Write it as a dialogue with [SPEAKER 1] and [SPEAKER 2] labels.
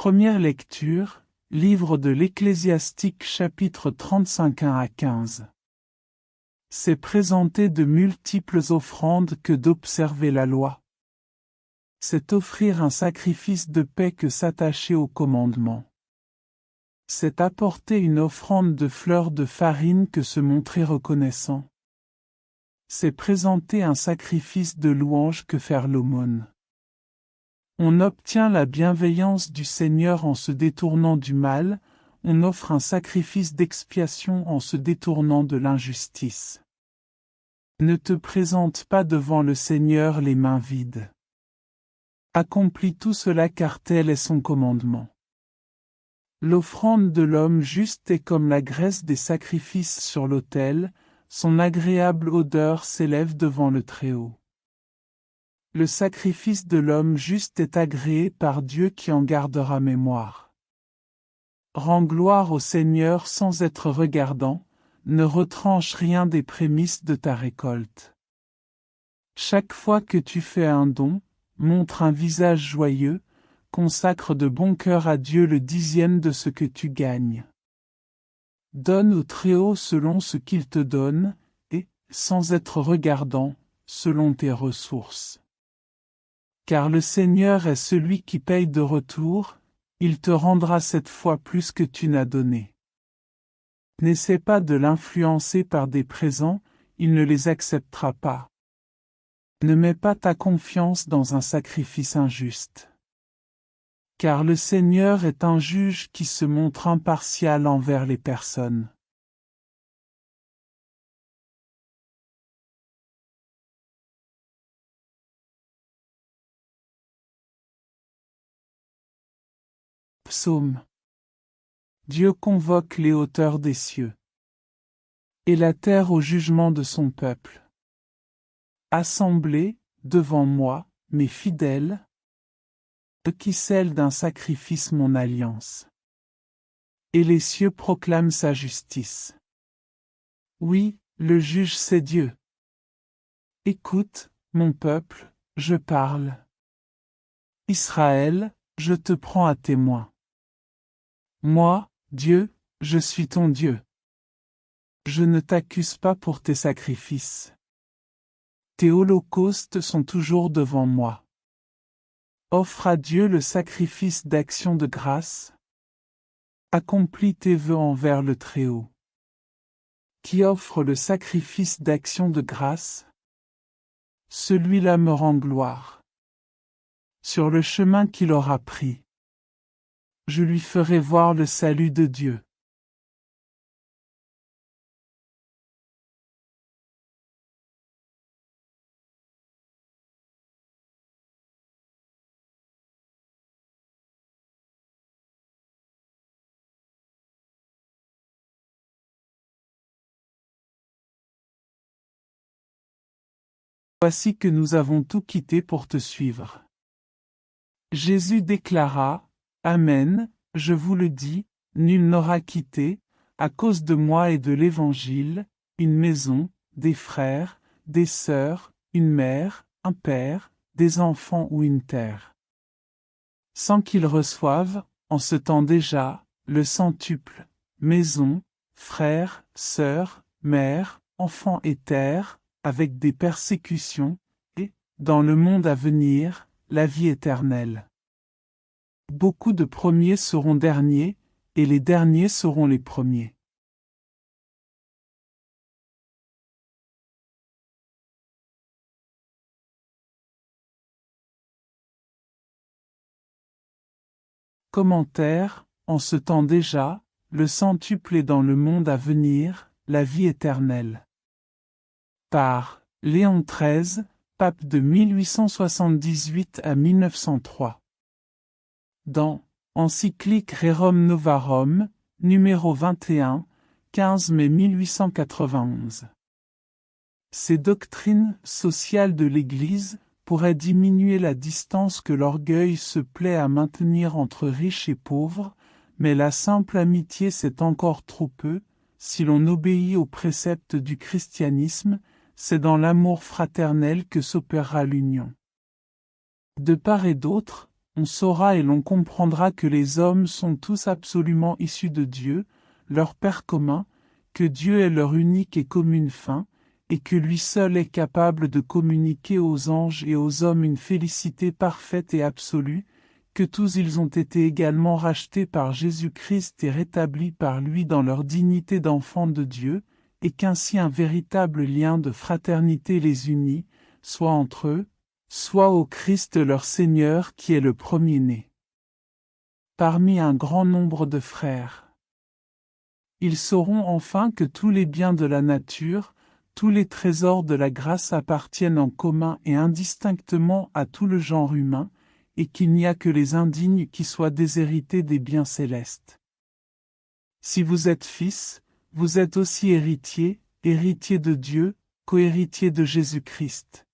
[SPEAKER 1] Première lecture, livre de l'Ecclésiastique chapitre 35 1 à 15. C'est présenter de multiples offrandes que d'observer la loi. C'est offrir un sacrifice de paix que s'attacher au commandement. C'est apporter une offrande de fleurs de farine que se montrer reconnaissant. C'est présenter un sacrifice de louange que faire l'aumône. On obtient la bienveillance du Seigneur en se détournant du mal, on offre un sacrifice d'expiation en se détournant de l'injustice. Ne te présente pas devant le Seigneur les mains vides. Accomplis tout cela car tel est son commandement. L'offrande de l'homme juste est comme la graisse des sacrifices sur l'autel, son agréable odeur s'élève devant le Très-Haut. Le sacrifice de l'homme juste est agréé par Dieu qui en gardera mémoire. Rends gloire au Seigneur sans être regardant, ne retranche rien des prémices de ta récolte. Chaque fois que tu fais un don, montre un visage joyeux, consacre de bon cœur à Dieu le 10e de ce que tu gagnes. Donne au Très-Haut selon ce qu'il te donne, et, sans être regardant, selon tes ressources. Car le Seigneur est celui qui paye de retour, il te rendra cette fois plus que tu n'as donné. N'essaie pas de l'influencer par des présents, il ne les acceptera pas. Ne mets pas ta confiance dans un sacrifice injuste. Car le Seigneur est un juge qui se montre impartial envers les personnes. Psaume. Dieu convoque les hauteurs des cieux et la terre au jugement de son peuple. Assemblés, devant moi, mes fidèles, qui scellent d'un sacrifice mon alliance. Et les cieux proclament sa justice. Oui, le juge c'est Dieu. Écoute, mon peuple, je parle. Israël, je te prends à témoin. Moi, Dieu, je suis ton Dieu. Je ne t'accuse pas pour tes sacrifices. Tes holocaustes sont toujours devant moi. Offre à Dieu le sacrifice d'action de grâce. Accomplis tes vœux envers le Très-Haut. Qui offre le sacrifice d'action de grâce? Celui-là me rend gloire. Sur le chemin qu'il aura pris, je lui ferai voir le salut de Dieu. Voici que nous avons tout quitté pour te suivre. Jésus déclara, Amen, je vous le dis, nul n'aura quitté, à cause de moi et de l'Évangile, une maison, des frères, des sœurs, une mère, un père, des enfants ou une terre. Sans qu'ils reçoivent, en ce temps déjà, le centuple, maison, frères, sœurs, mères, enfants et terre, avec des persécutions, et, dans le monde à venir, la vie éternelle. Beaucoup de premiers seront derniers, et les derniers seront les premiers. Commentaire, en ce temps déjà, le centuple est dans le monde à venir, la vie éternelle. Par Léon XIII, pape de 1878 à 1903. Dans Encyclique Rerum Novarum, numéro 21, 15 mai 1891. Ces doctrines sociales de l'Église pourraient diminuer la distance que l'orgueil se plaît à maintenir entre riches et pauvres, mais la simple amitié c'est encore trop peu, si l'on obéit aux préceptes du christianisme, c'est dans l'amour fraternel que s'opérera l'union. De part et d'autre, On saura et l'on comprendra que les hommes sont tous absolument issus de Dieu, leur Père commun, que Dieu est leur unique et commune fin, et que lui seul est capable de communiquer aux anges et aux hommes une félicité parfaite et absolue, que tous ils ont été également rachetés par Jésus-Christ et rétablis par lui dans leur dignité d'enfants de Dieu, et qu'ainsi un véritable lien de fraternité les unit, soit entre eux, soit au Christ leur Seigneur qui est le premier-né. Parmi un grand nombre de frères. Ils sauront enfin que tous les biens de la nature, tous les trésors de la grâce appartiennent en commun et indistinctement à tout le genre humain, et qu'il n'y a que les indignes qui soient déshérités des biens célestes. Si vous êtes fils, vous êtes aussi héritiers, héritiers de Dieu, cohéritiers de Jésus-Christ.